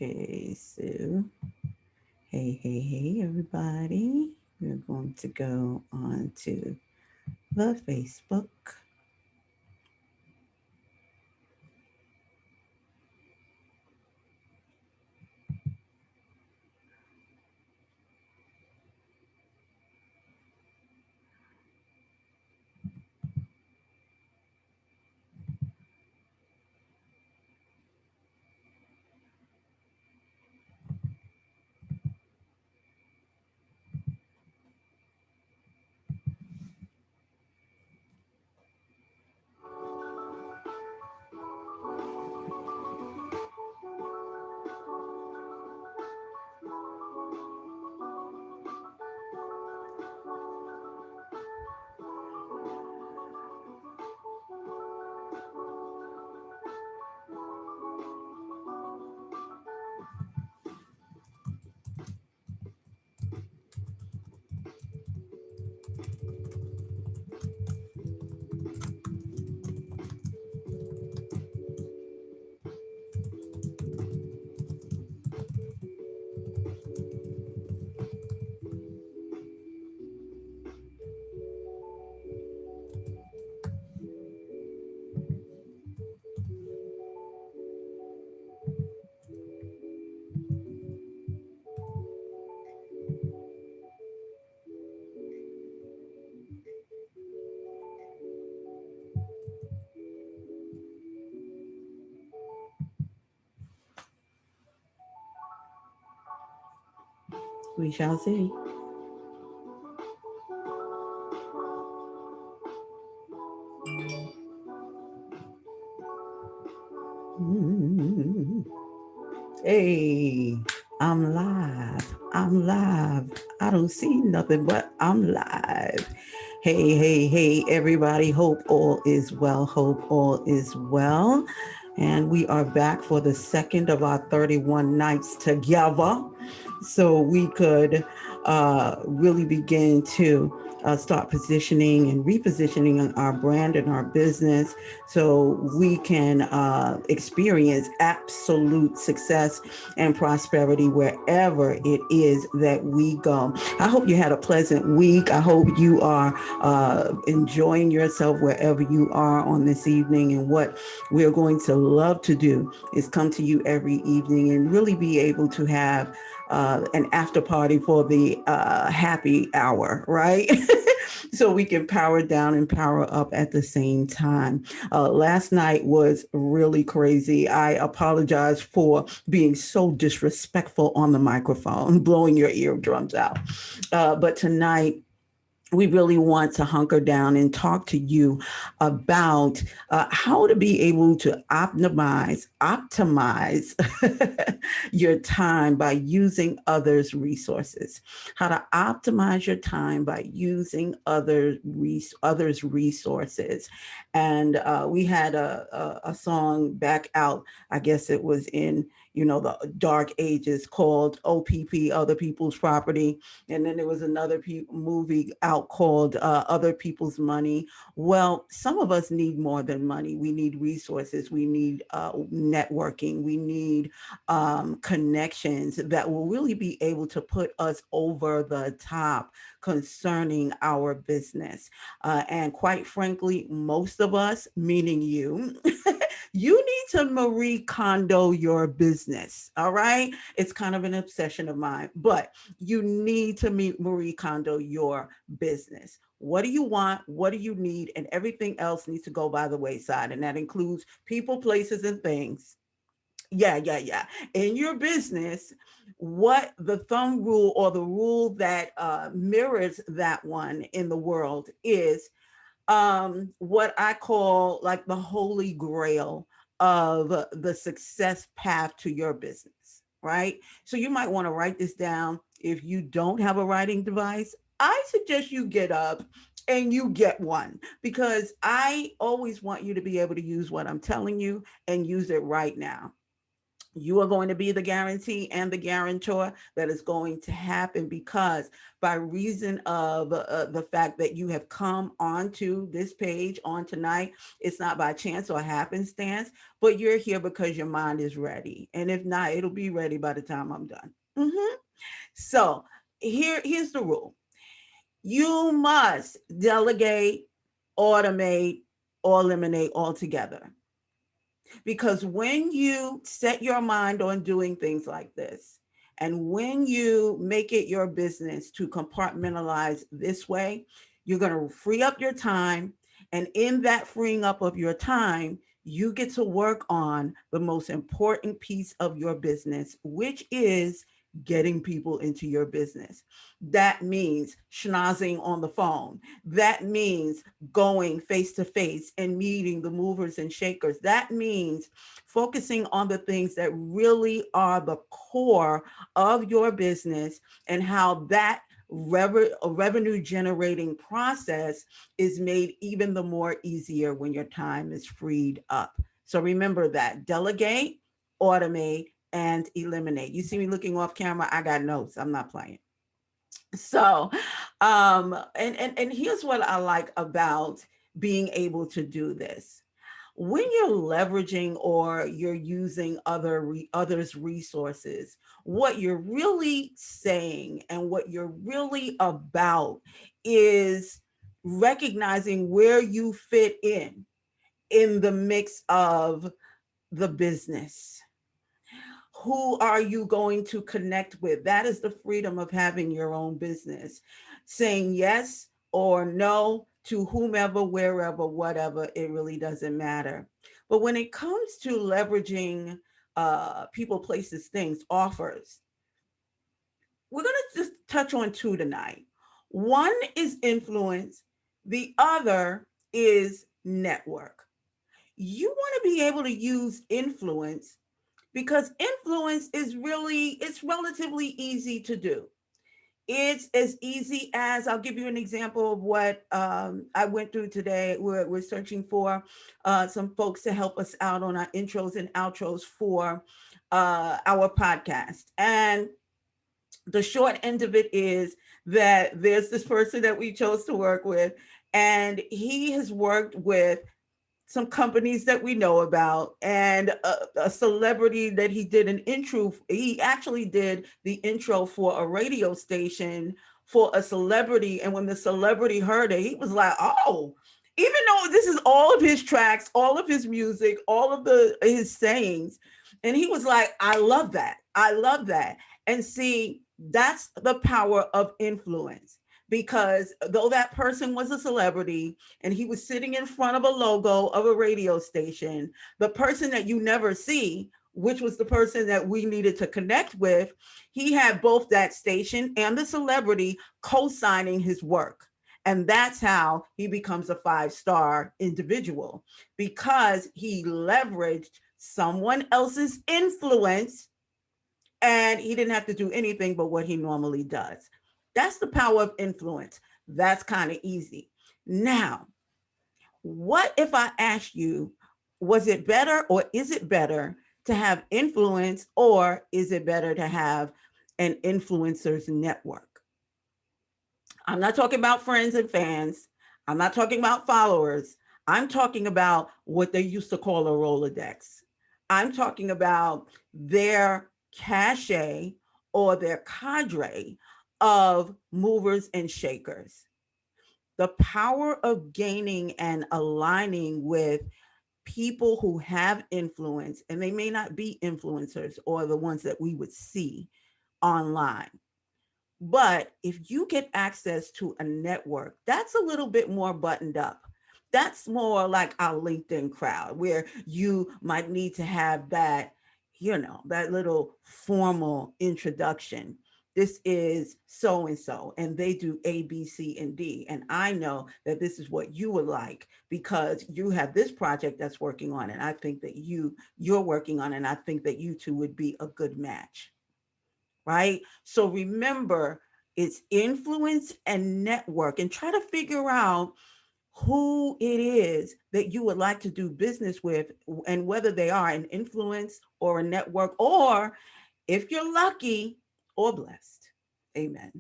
Okay, so hey, everybody. We're going to go on to the Facebook. We shall see. Mm. Hey, I'm live. I'm live. I don't see nothing, but I'm live. Hey, everybody. Hope all is well. Hope all is well. And we are back for the second of our 31 nights together. So we could really begin to start positioning and repositioning our brand and our business so we can experience absolute success and prosperity wherever it is that we go. I hope you had a pleasant week. I hope you are enjoying yourself wherever you are on this evening. And what we're going to love to do is come to you every evening and really be able to have an after party for the happy hour, right? So we can power down and power up at the same time. Last night was really crazy. I apologize for being so disrespectful on the microphone, blowing your eardrums out. But tonight, we really want to hunker down and talk to you about how to be able to optimize your time by using others' resources. How to optimize your time by using others' resources. And we had a song back out. I guess it was in the dark ages called OPP, Other People's Property, and then there was another movie out called Other People's Money. Well, some of us need more than money. We need resources. We need networking. We need connections that will really be able to put us over the top concerning our business. And quite frankly, most of us, meaning you, you need to Marie Kondo your business. All right. It's kind of an obsession of mine, but you need to meet Marie Kondo your business. What do you want? What do you need? And everything else needs to go by the wayside. And that includes people, places, and things. Yeah. In your business, what the thumb rule or the rule that mirrors that one in the world is what I call like the holy grail of the success path to your business, right? So you might want to write this down. If you don't have a writing device, I suggest you get up and you get one because I always want you to be able to use what I'm telling you and use it right now. You are going to be the guarantee and the guarantor that is going to happen, because by reason of the fact that you have come onto this page on tonight, it's not by chance or happenstance, but you're here because your mind is ready. And if not, it'll be ready by the time I'm done. So here's the rule. You must delegate, automate, or eliminate altogether. Because when you set your mind on doing things like this, and when you make it your business to compartmentalize this way, you're going to free up your time. And in that freeing up of your time, you get to work on the most important piece of your business, which is getting people into your business. That means schnozzing on the phone. That means going face to face and meeting the movers and shakers. That means focusing on the things that really are the core of your business, and how that revenue generating process is made even the more easier when your time is freed up. So remember that: delegate, automate, and eliminate. You see me looking off camera, I got notes. I'm not playing. So and here's what I like about being able to do this. When you're leveraging or you're using others resources, what you're really saying and what you're really about is recognizing where you fit in the mix of the business. Who are you going to connect with? That is the freedom of having your own business. Saying yes or no to whomever, wherever, whatever, it really doesn't matter. But when it comes to leveraging people, places, things, offers, we're going to just touch on two tonight. One is influence, the other is network. You want to be able to use influence, because influence is really, it's relatively easy to do. It's as easy as, I'll give you an example of what I went through today. We're searching for some folks to help us out on our intros and outros for our podcast. And the short end of it is that there's this person that we chose to work with, and he has worked with some companies that we know about, and a celebrity that he did an intro. He actually did the intro for a radio station for a celebrity. And when the celebrity heard it, he was like, oh, even though this is all of his tracks, all of his music, all of his sayings. And he was like, I love that. I love that. And see, that's the power of influence, because though that person was a celebrity and he was sitting in front of a logo of a radio station, the person that you never see, which was the person that we needed to connect with, he had both that station and the celebrity co-signing his work. And that's how he becomes a 5-star individual, because he leveraged someone else's influence, and he didn't have to do anything but what he normally does. That's the power of influence. That's kind of easy. Now, what if I asked you, was it better or is it better to have influence, or is it better to have an influencers network? I'm not talking about friends and fans. I'm not talking about followers. I'm talking about what they used to call a Rolodex. I'm talking about their cachet or their cadre of movers and shakers. The power of gaining and aligning with people who have influence, and they may not be influencers or the ones that we would see online. But if you get access to a network, that's a little bit more buttoned up. That's more like our LinkedIn crowd, where you might need to have that, that little formal introduction. This is so and so, and they do A, B, C, and D. And I know that this is what you would like because you have this project that's working on, and I think that you're working on, and I think that you two would be a good match, right? So remember, it's influence and network, and try to figure out who it is that you would like to do business with, and whether they are an influence or a network, or if you're lucky or blessed. Amen.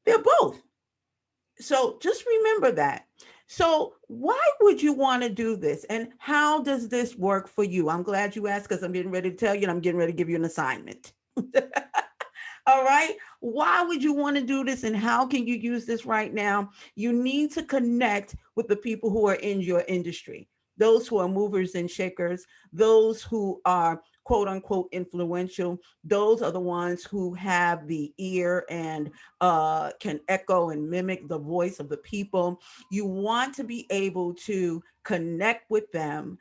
They're both. So just remember that. So why would you want to do this? And how does this work for you? I'm glad you asked, because I'm getting ready to tell you, and I'm getting ready to give you an assignment. All right. Why would you want to do this, and how can you use this right now? You need to connect with the people who are in your industry, those who are movers and shakers, those who are quote unquote influential. Those are the ones who have the ear and can echo and mimic the voice of the people. You want to be able to connect with them,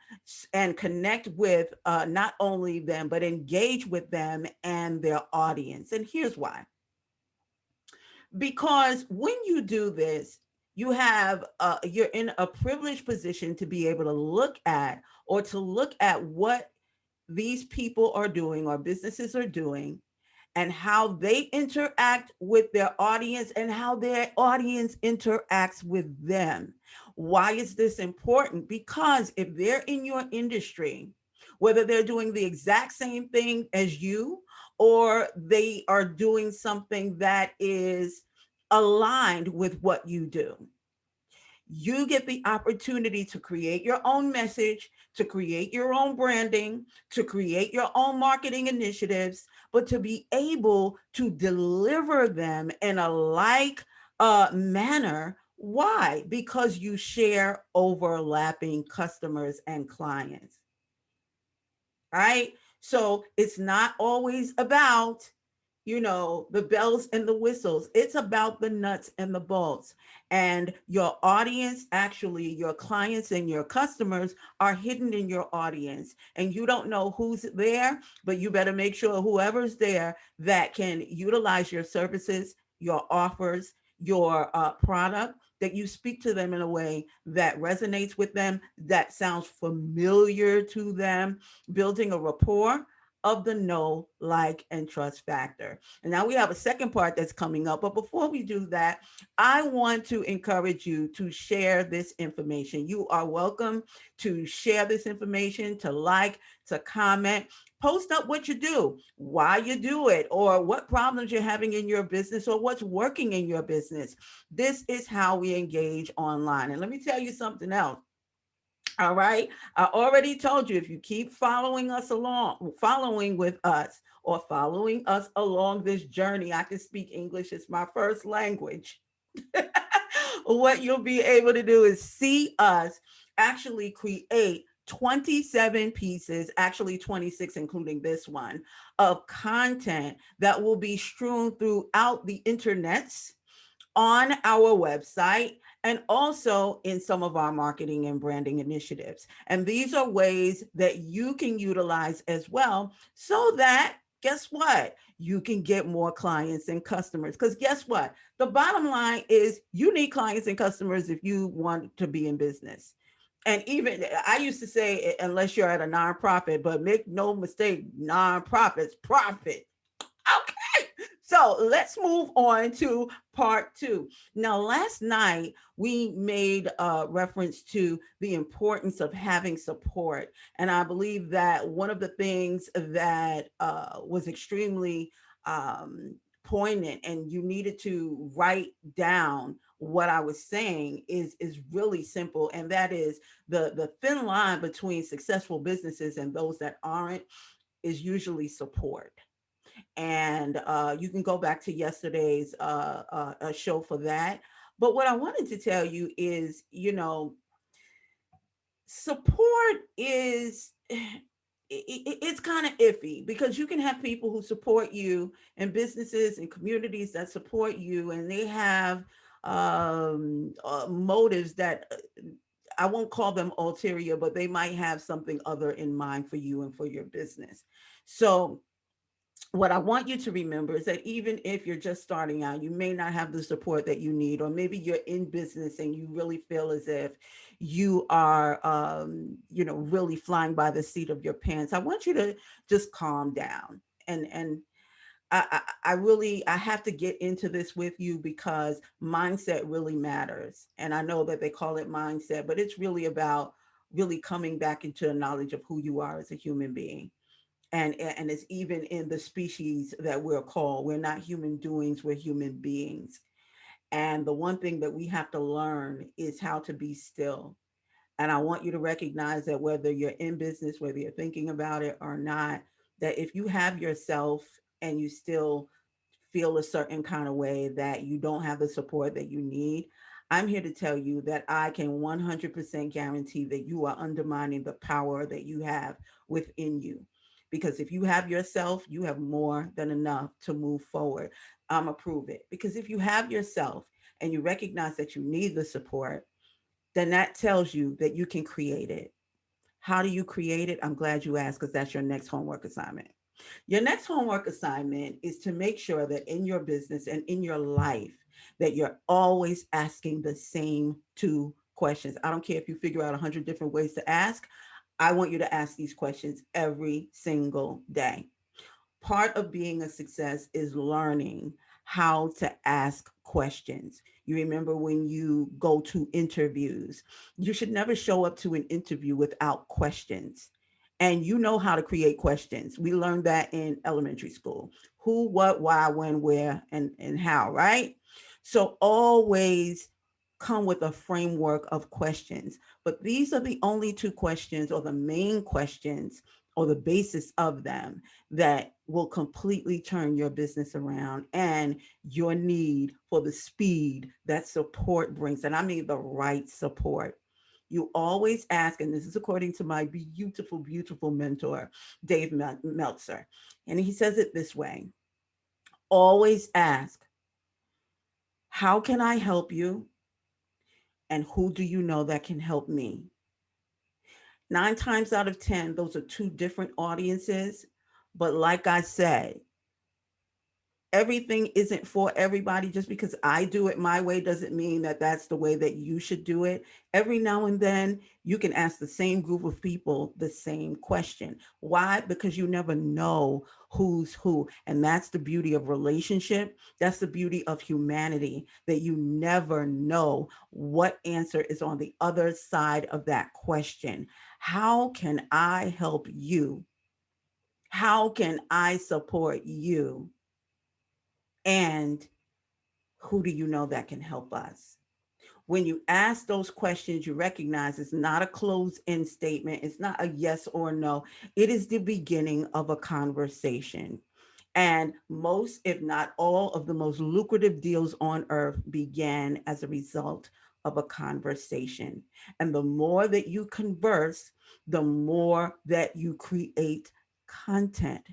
and connect with not only them, but engage with them and their audience. And here's why: because when you do this, you're in a privileged position to be able to look at, or to look at what these people are doing or businesses are doing, and how they interact with their audience, and how their audience interacts with them. Why is this important? Because if they're in your industry, whether they're doing the exact same thing as you, or they are doing something that is aligned with what you do, you get the opportunity to create your own message, to create your own branding, to create your own marketing initiatives, but to be able to deliver them in a like manner. Why? Because you share overlapping customers and clients, right? So it's not always about, the bells and the whistles. It's about the nuts and the bolts. And your audience, actually, your clients and your customers are hidden in your audience. And you don't know who's there, but you better make sure whoever's there that can utilize your services, your offers, your product, that you speak to them in a way that resonates with them, that sounds familiar to them, building a rapport of the know, like, and trust factor. And now we have a second part that's coming up. But before we do that, I want to encourage you to share this information. You are welcome to share this information, to like, to comment. Post up what you do, why you do it, or what problems you're having in your business, or what's working in your business. This is how we engage online. And let me tell you something else. All right. I already told you, if you keep following us along, following with us, or following us along this journey, I can speak English, it's my first language. What you'll be able to do is see us actually create 27 pieces, actually 26, including this one, of content that will be strewn throughout the internets, on our website, and also in some of our marketing and branding initiatives. And these are ways that you can utilize as well, so that, guess what? You can get more clients and customers. Because guess what? The bottom line is, you need clients and customers if you want to be in business. And even I used to say, unless you're at a nonprofit, but make no mistake, nonprofits profit. Okay. So let's move on to part two. Now, last night we made reference to the importance of having support. And I believe that one of the things that was extremely poignant, and you needed to write down what I was saying, is really simple. And that is, the thin line between successful businesses and those that aren't is usually support. And you can go back to yesterday's show for that. But what I wanted to tell you is, support is it's kind of iffy, because you can have people who support you, and businesses and communities that support you, and they have motives that, I won't call them ulterior, but they might have something other in mind for you and for your business. So what I want you to remember is that even if you're just starting out, you may not have the support that you need, or maybe you're in business and you really feel as if you are, really flying by the seat of your pants. I want you to just calm down, and I have to get into this with you because mindset really matters. And I know that they call it mindset, but it's really about really coming back into a knowledge of who you are as a human being. And it's even in the species that we're called. We're not human doings, we're human beings. And the one thing that we have to learn is how to be still. And I want you to recognize that whether you're in business, whether you're thinking about it or not, that if you have yourself and you still feel a certain kind of way, that you don't have the support that you need, I'm here to tell you that I can 100% guarantee that you are undermining the power that you have within you. Because if you have yourself, you have more than enough to move forward. I'm going to prove it. Because if you have yourself and you recognize that you need the support, then that tells you that you can create it. How do you create it? I'm glad you asked because that's your next homework assignment. Your next homework assignment is to make sure that in your business and in your life that you're always asking the same two questions. I don't care if you figure out 100 different ways to ask. I want you to ask these questions every single day. Part of being a success is learning how to ask questions. You remember when you go to interviews, you should never show up to an interview without questions. And you know how to create questions. We learned that in elementary school: who, what, why, when, where, and how, right? So always come with a framework of questions. But these are the only two questions, or the main questions, or the basis of them, that will completely turn your business around and your need for the speed that support brings. And I mean the right support. You always ask, and this is according to my beautiful, beautiful mentor, Dave Meltzer. And he says it this way: always ask, how can I help you? And who do you know that can help me? 9 times out of 10, those are two different audiences. But like I said, everything isn't for everybody. Just because I do it my way doesn't mean that that's the way that you should do it. Every now and then, you can ask the same group of people the same question. Why? Because you never know who's who. And that's the beauty of relationship. That's the beauty of humanity, that you never know what answer is on the other side of that question. How can I help you? How can I support you? And who do you know that can help us? When you ask those questions, you recognize it's not a closed end statement. It's not a yes or no. It is the beginning of a conversation. And most, if not all, of the most lucrative deals on earth began as a result of a conversation. And the more that you converse, the more that you create content.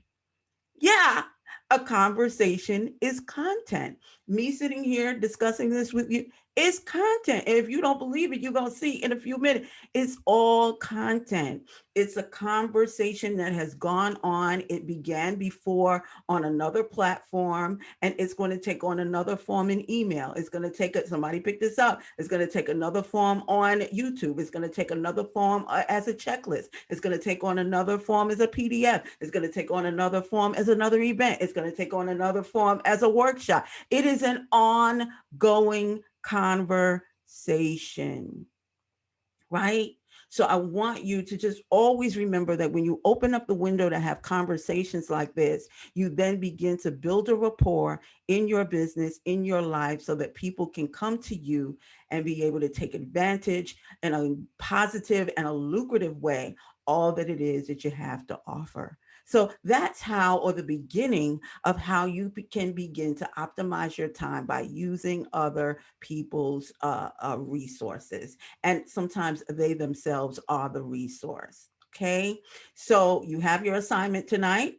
Yeah, a conversation is content. Me sitting here discussing this with you is content. And if you don't believe it, you're going to see in a few minutes. It's all content. It's a conversation that has gone on. It began before on another platform, and it's going to take on another form in email. It's going to take it, somebody pick this up. It's going to take another form on YouTube. It's going to take another form as a checklist. It's going to take on another form as a PDF. It's going to take on another form as another event. It's going to take on another form as a workshop. It is an ongoing conversation, right? So I want you to just always remember that when you open up the window to have conversations like this, you then begin to build a rapport in your business, in your life, so that people can come to you and be able to take advantage in a positive and a lucrative way all that it is that you have to offer. So that's how, or the beginning of how you can begin to optimize your time by using other people's resources. And sometimes they themselves are the resource. Okay. So you have your assignment tonight.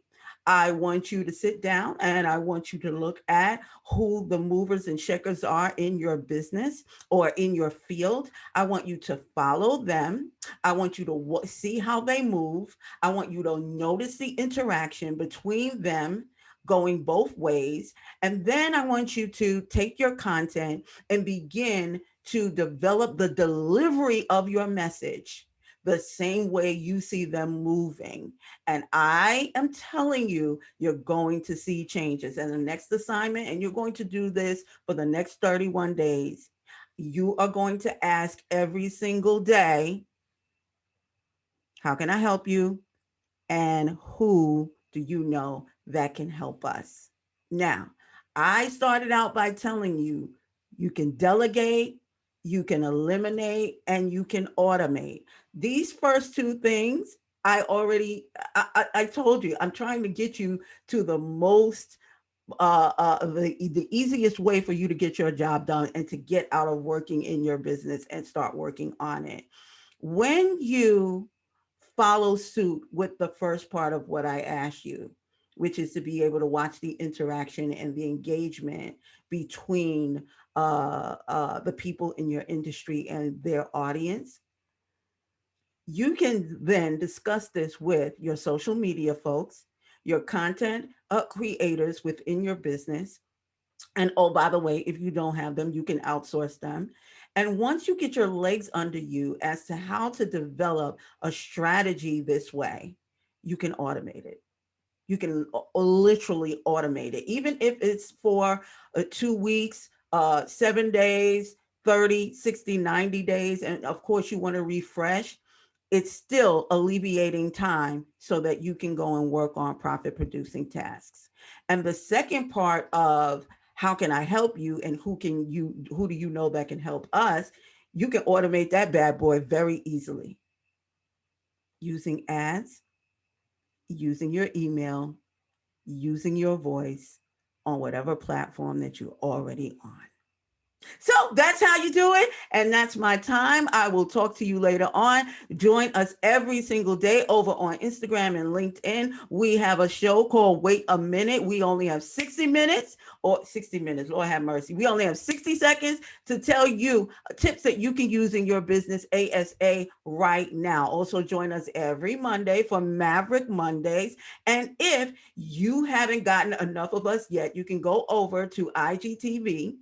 I want you to sit down and I want you to look at who the movers and shakers are in your business or in your field. I want you to follow them. I want you to see how they move. I want you to notice the interaction between them going both ways. And then I want you to take your content and begin to develop the delivery of your message. the same way you see them moving. And I am telling you, you're going to see changes. And the next assignment, and you're going to do this for the next 31 days, you are going to ask every single day, how can I help you? And who do you know that can help us? Now, I started out by telling you, you can delegate, you can eliminate, and you can automate. These first two things, I told you, I'm trying to get you to the most the easiest way for you to get your job done and to get out of working in your business and start working on it. When you follow suit with the first part of what I asked you, which is to be able to watch the interaction and the engagement between the people in your industry and their audience, you can then discuss this with your social media folks, your content creators within your business. And oh, by the way, if you don't have them, you can outsource them. And once you get your legs under you as to how to develop a strategy this way, you can automate it. You can literally automate it, even if it's for 2 weeks, 7 days, 30, 60, 90 days. And of course, you want to refresh. It's still alleviating time so that you can go and work on profit producing tasks. And the second part of how can I help you and who do you know that can help us? You can automate that bad boy very easily using ads, using your email, using your voice on whatever platform that you're already on. So that's how you do it. And that's my time. I will talk to you later on. Join us every single day over on Instagram and LinkedIn. We have a show called Wait a Minute. We only have 60 minutes or 60 minutes. Lord have mercy. We only have 60 seconds to tell you tips that you can use in your business ASA right now. Also join us every Monday for Maverick Mondays. And if you haven't gotten enough of us yet, you can go over to IGTV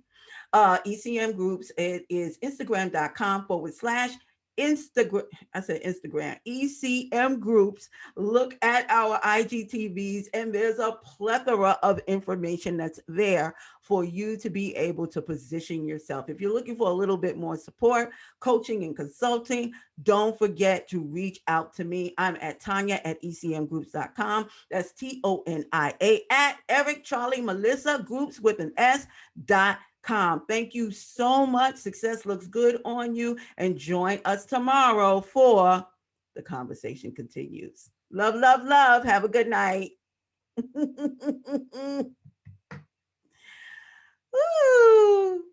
ECM Groups. It is Instagram.com/. Instagram, I said Instagram, ECM Groups. Look at our IGTVs, and there's a plethora of information that's there for you to be able to position yourself. If you're looking for a little bit more support, coaching, and consulting, don't forget to reach out to me. I'm at Tonya@ECMGroups.com. That's TONIA at Eric Charlie Melissa Groups with an S.com. Thank you so much. Success looks good on you. And join us tomorrow for the conversation continues. Love, love, love. Have a good night. Woo.